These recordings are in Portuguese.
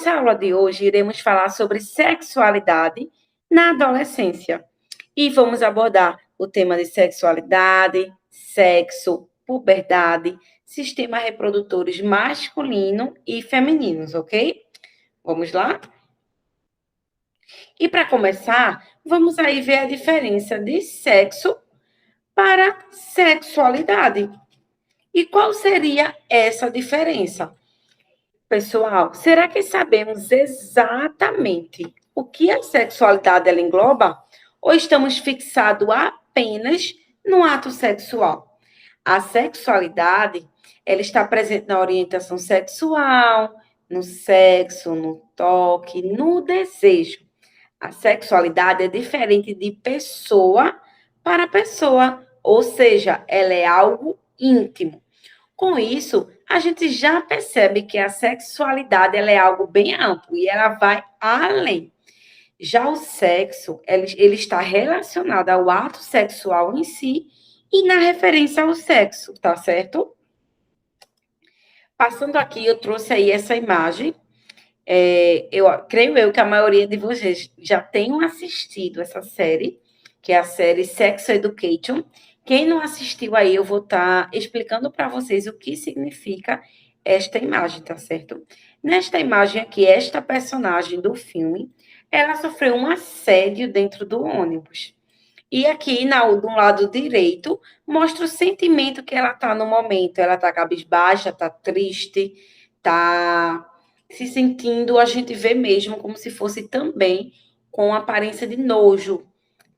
Nessa aula de hoje, iremos falar sobre sexualidade na adolescência. E vamos abordar o tema de sexualidade, sexo, puberdade, sistema reprodutores masculino e femininos, ok? Vamos lá? E para começar, vamos aí ver a diferença de sexo para sexualidade. E qual seria essa diferença? Pessoal, será que sabemos exatamente o que a sexualidade ela engloba? Ou estamos fixados apenas no ato sexual? A sexualidade, ela está presente na orientação sexual, no sexo, no toque, no desejo. A sexualidade é diferente de pessoa para pessoa, ou seja, ela é algo íntimo. Com isso, a gente já percebe que a sexualidade ela é algo bem amplo e ela vai além. Já o sexo, ele está relacionado ao ato sexual em si e na referência ao sexo, tá certo? Passando aqui, eu trouxe aí essa imagem. Eu creio eu que a maioria de vocês já tenham assistido essa série, que é a série Sex Education. Quem não assistiu aí, eu vou estar explicando para vocês o que significa esta imagem, tá certo? Nesta imagem aqui, esta personagem do filme, ela sofreu um assédio dentro do ônibus. E aqui, do lado direito, mostra o sentimento que ela está no momento. Ela está cabisbaixa, está triste, está se sentindo, a gente vê mesmo como se fosse também com aparência de nojo.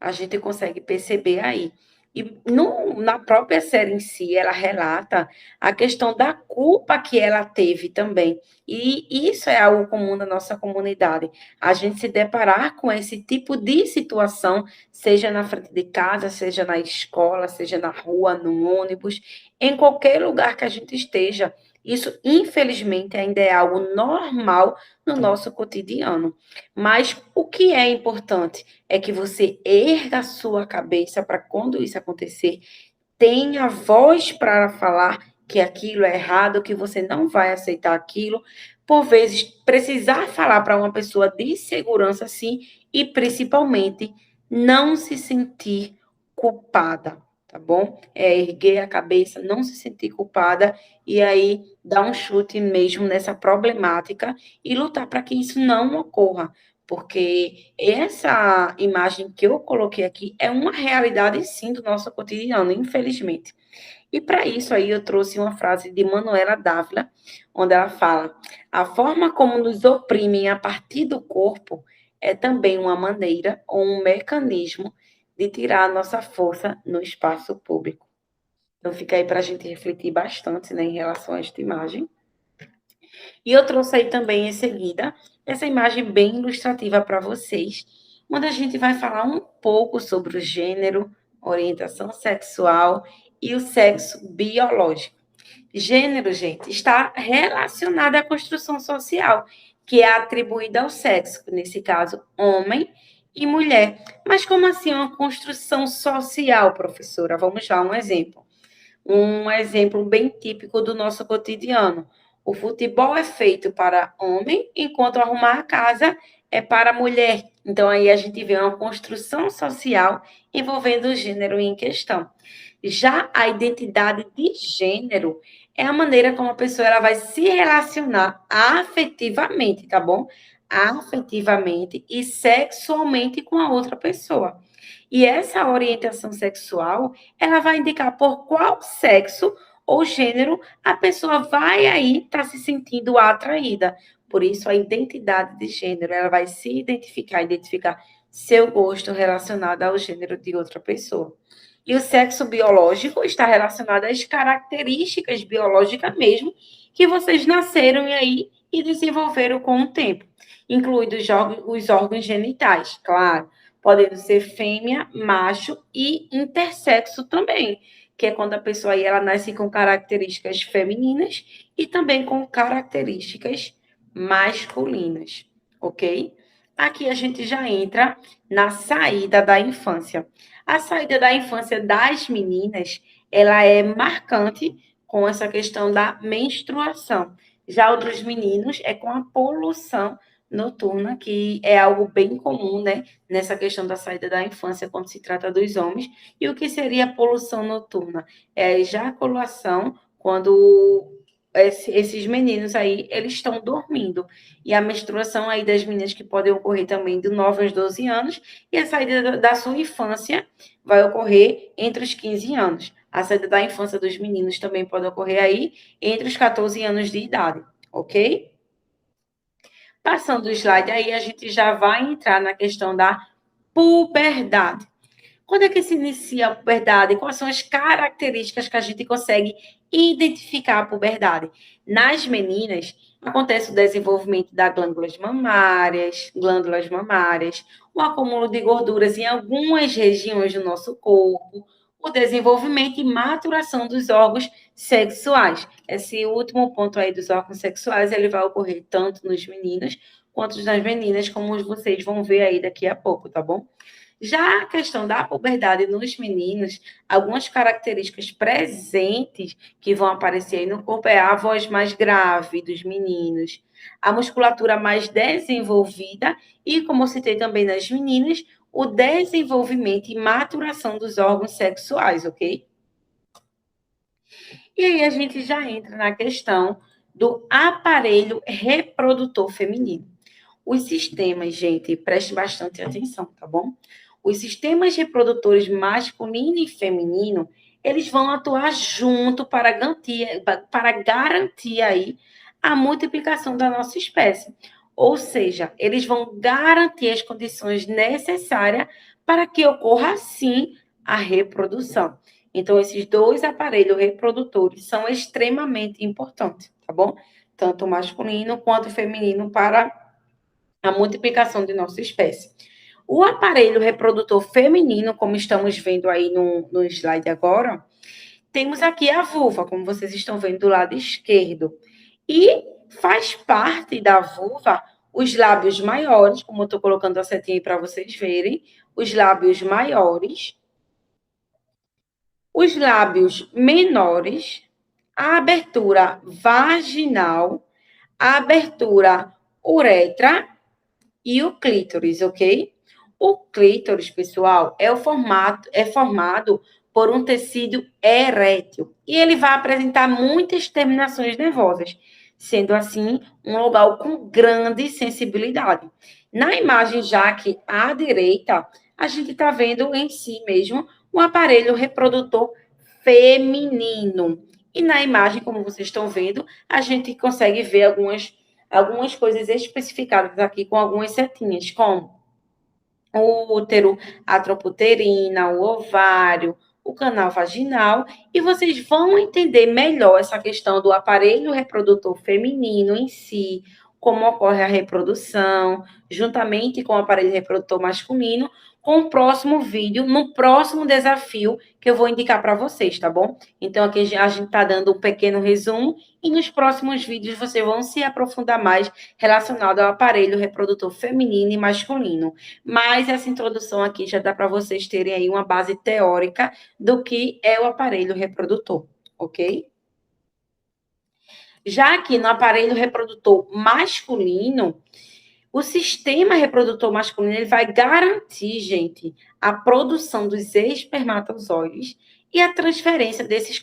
A gente consegue perceber aí. E na própria série em si, ela relata a questão da culpa que ela teve também. E isso é algo comum na nossa comunidade. A gente se deparar com esse tipo de situação, seja na frente de casa, seja na escola, seja na rua, no ônibus, em qualquer lugar que a gente esteja. Isso, infelizmente, ainda é algo normal no nosso cotidiano. Mas o que é importante é que você erga a sua cabeça para quando isso acontecer, tenha voz para falar que aquilo é errado, que você não vai aceitar aquilo. Por vezes, precisar falar para uma pessoa de segurança, sim, e principalmente não se sentir culpada, tá bom? Erguer a cabeça, não se sentir culpada e aí dar um chute mesmo nessa problemática e lutar para que isso não ocorra. Porque essa imagem que eu coloquei aqui é uma realidade, sim, do nosso cotidiano, infelizmente. E para isso aí eu trouxe uma frase de Manuela Dávila, onde ela fala: a forma como nos oprimem a partir do corpo é também uma maneira ou um mecanismo de tirar a nossa força no espaço público. Então fica aí para a gente refletir bastante, né, em relação a esta imagem. E eu trouxe aí também em seguida essa imagem bem ilustrativa para vocês, onde a gente vai falar um pouco sobre o gênero, orientação sexual e o sexo biológico. Gênero, gente, está relacionado à construção social, que é atribuída ao sexo, nesse caso, homem e mulher. Mas como assim uma construção social, professora? Vamos lá, um exemplo. Um exemplo bem típico do nosso cotidiano. O futebol é feito para homem, enquanto arrumar a casa é para mulher. Então, aí a gente vê uma construção social envolvendo o gênero em questão. Já a identidade de gênero é a maneira como a pessoa ela vai se relacionar afetivamente, tá bom? Afetivamente e sexualmente com a outra pessoa. E essa orientação sexual, ela vai indicar por qual sexo ou gênero a pessoa vai aí estar se sentindo atraída. Por isso, a identidade de gênero, ela vai se identificar seu gosto relacionado ao gênero de outra pessoa. E o sexo biológico está relacionado às características biológicas mesmo que vocês nasceram aí e desenvolveram com o tempo, incluindo os órgãos genitais, claro, podendo ser fêmea, macho e intersexo também, que é quando a pessoa aí ela nasce com características femininas e também com características masculinas, ok? Aqui a gente já entra na saída da infância. A saída da infância das meninas, ela é marcante com essa questão da menstruação. Já o dos meninos é com a poluição noturna, que é algo bem comum, né, nessa questão da saída da infância quando se trata dos homens. E o que seria a poluição noturna? É a ejaculação quando esses meninos aí, eles estão dormindo. E a menstruação aí das meninas que podem ocorrer também de 9 aos 12 anos, e a saída da sua infância vai ocorrer entre os 15 anos. A saída da infância dos meninos também pode ocorrer aí entre os 14 anos de idade, ok? Passando o slide aí, a gente já vai entrar na questão da puberdade. Quando é que se inicia a puberdade? Quais são as características que a gente consegue identificar a puberdade? Nas meninas, acontece o desenvolvimento das glândulas mamárias, o acúmulo de gorduras em algumas regiões do nosso corpo, o desenvolvimento e maturação dos órgãos sexuais. Esse último ponto aí dos órgãos sexuais, ele vai ocorrer tanto nos meninos quanto nas meninas, como vocês vão ver aí daqui a pouco, tá bom? Já a questão da puberdade nos meninos, algumas características presentes que vão aparecer aí no corpo é a voz mais grave dos meninos, a musculatura mais desenvolvida e, como eu citei também nas meninas, o desenvolvimento e maturação dos órgãos sexuais, ok? E aí a gente já entra na questão do aparelho reprodutor feminino. Os sistemas, gente, preste bastante atenção, tá bom? Os sistemas reprodutores masculino e feminino, eles vão atuar junto para garantir aí a multiplicação da nossa espécie. Ou seja, eles vão garantir as condições necessárias para que ocorra, assim, a reprodução. Então, esses dois aparelhos reprodutores são extremamente importantes, tá bom? Tanto o masculino quanto o feminino para a multiplicação de nossa espécie. O aparelho reprodutor feminino, como estamos vendo aí no slide agora, temos aqui a vulva, como vocês estão vendo do lado esquerdo. E faz parte da vulva os lábios maiores, como eu estou colocando a setinha aí para vocês verem, os lábios maiores, os lábios menores, a abertura vaginal, a abertura uretra e o clítoris, ok? O clítoris, pessoal, é formado por um tecido erétil e ele vai apresentar muitas terminações nervosas, sendo assim um local com grande sensibilidade. Na imagem já aqui à direita, a gente está vendo em si mesmo um aparelho reprodutor feminino. E na imagem, como vocês estão vendo, a gente consegue ver algumas coisas especificadas aqui com algumas setinhas, como o útero, a tropoterina, o ovário, o canal vaginal, e vocês vão entender melhor essa questão do aparelho reprodutor feminino em si, como ocorre a reprodução, juntamente com o aparelho reprodutor masculino, com o próximo vídeo, no próximo desafio que eu vou indicar para vocês, tá bom? Então, aqui a gente está dando um pequeno resumo, e nos próximos vídeos vocês vão se aprofundar mais relacionado ao aparelho reprodutor feminino e masculino. Mas essa introdução aqui já dá para vocês terem aí uma base teórica do que é o aparelho reprodutor, ok? Já aqui no aparelho reprodutor masculino, o sistema reprodutor masculino ele vai garantir, gente, a produção dos espermatozoides e a transferência desses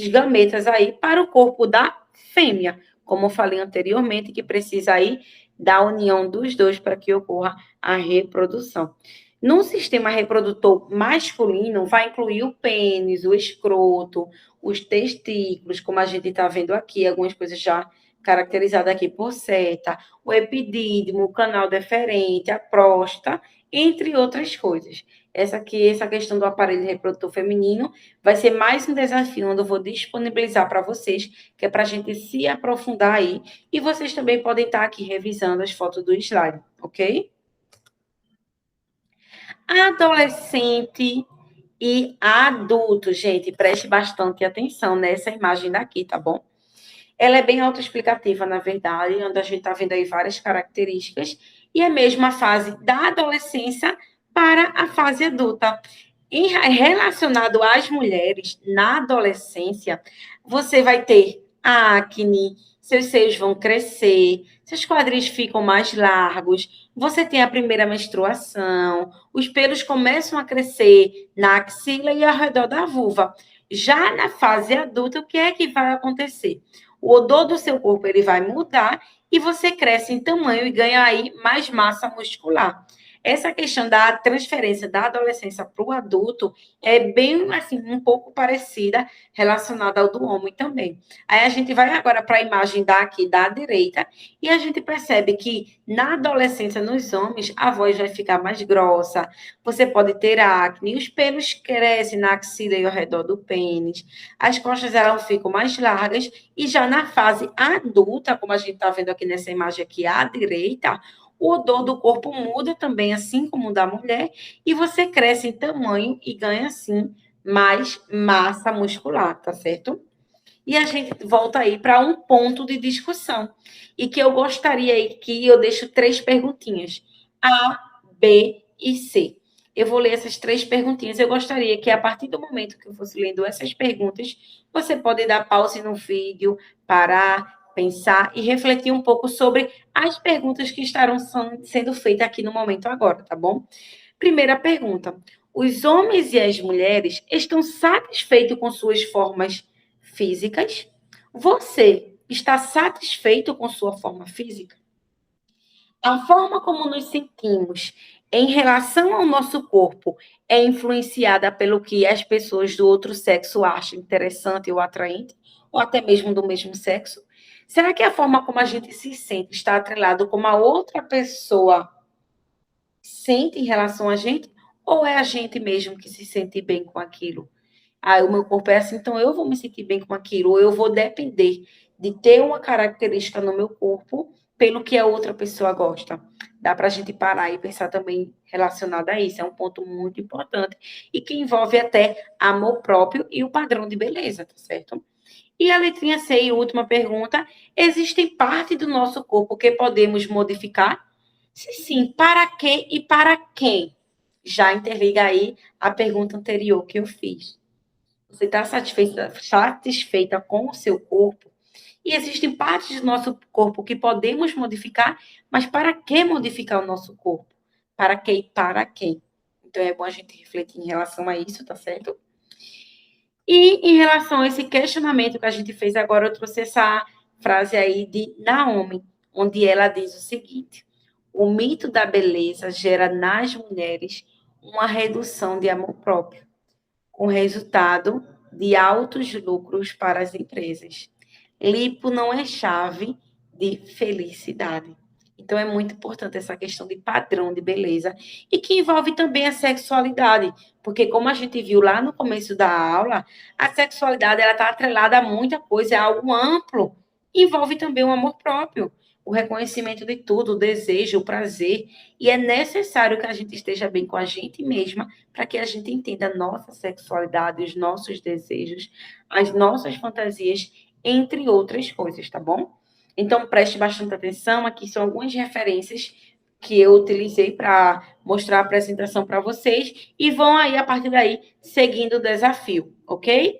gametas aí para o corpo da fêmea, como eu falei anteriormente, que precisa aí da união dos dois para que ocorra a reprodução. No sistema reprodutor masculino, vai incluir o pênis, o escroto, os testículos, como a gente está vendo aqui, algumas coisas já caracterizadas aqui por seta, o epidídimo, o canal deferente, a próstata, entre outras coisas. Essa questão do aparelho reprodutor feminino, vai ser mais um desafio onde eu vou disponibilizar para vocês, que é para a gente se aprofundar aí. E vocês também podem estar aqui revisando as fotos do slide, ok? Adolescente e adulto, gente, preste bastante atenção nessa imagem daqui, tá bom? Ela é bem autoexplicativa, na verdade, onde a gente está vendo aí várias características, e é mesmo a fase da adolescência para a fase adulta. Relacionado às mulheres, na adolescência, você vai ter acne, seus seios vão crescer, seus quadris ficam mais largos, você tem a primeira menstruação, os pelos começam a crescer na axila e ao redor da vulva. Já na fase adulta, o que é que vai acontecer? O odor do seu corpo ele vai mudar e você cresce em tamanho e ganha aí mais massa muscular. Essa questão da transferência da adolescência para o adulto é bem, assim, um pouco parecida, relacionada ao do homem também. Aí a gente vai agora para a imagem daqui da direita e a gente percebe que na adolescência, nos homens, a voz vai ficar mais grossa, você pode ter acne, os pelos crescem na axila e ao redor do pênis, as costas elas ficam mais largas e já na fase adulta, como a gente está vendo aqui nessa imagem aqui à direita, o odor do corpo muda também, assim como o da mulher, e você cresce em tamanho e ganha, assim, mais massa muscular, tá certo? E a gente volta aí para um ponto de discussão. E que eu gostaria aí que eu deixo 3 perguntinhas. A, B e C. Eu vou ler essas 3 perguntinhas. Eu gostaria que, a partir do momento que eu fosse lendo essas perguntas, você pode dar pause no vídeo, parar, pensar e refletir um pouco sobre as perguntas que estarão sendo feitas aqui no momento agora, tá bom? Primeira pergunta: os homens e as mulheres estão satisfeitos com suas formas físicas? Você está satisfeito com sua forma física? A forma como nos sentimos em relação ao nosso corpo é influenciada pelo que as pessoas do outro sexo acham interessante ou atraente, ou até mesmo do mesmo sexo? Será que a forma como a gente se sente está atrelado como a outra pessoa sente em relação a gente? Ou é a gente mesmo que se sente bem com aquilo? Ah, o meu corpo é assim, então eu vou me sentir bem com aquilo, ou eu vou depender de ter uma característica no meu corpo pelo que a outra pessoa gosta. Dá para a gente parar e pensar também relacionado a isso, é um ponto muito importante e que envolve até amor próprio e o padrão de beleza, tá certo? E a letrinha C, e última pergunta: existem parte do nosso corpo que podemos modificar? Se sim, para quê e para quem? Já interliga aí a pergunta anterior que eu fiz. Você está satisfeita com o seu corpo? E existem partes do nosso corpo que podemos modificar, mas para que modificar o nosso corpo? Para que e para quem? Então é bom a gente refletir em relação a isso, tá certo? E em relação a esse questionamento que a gente fez agora, eu trouxe essa frase aí de Naomi, onde ela diz o seguinte: o mito da beleza gera nas mulheres uma redução de amor próprio, com resultado de altos lucros para as empresas. Lipo não é chave de felicidade. Então, é muito importante essa questão de padrão de beleza e que envolve também a sexualidade, porque como a gente viu lá no começo da aula, a sexualidade ela está atrelada a muita coisa, é algo amplo, envolve também o amor próprio, o reconhecimento de tudo, o desejo, o prazer, e é necessário que a gente esteja bem com a gente mesma para que a gente entenda a nossa sexualidade, os nossos desejos, as nossas fantasias, entre outras coisas, tá bom? Então, preste bastante atenção. Aqui são algumas referências que eu utilizei para mostrar a apresentação para vocês e vão aí, a partir daí, seguindo o desafio, ok?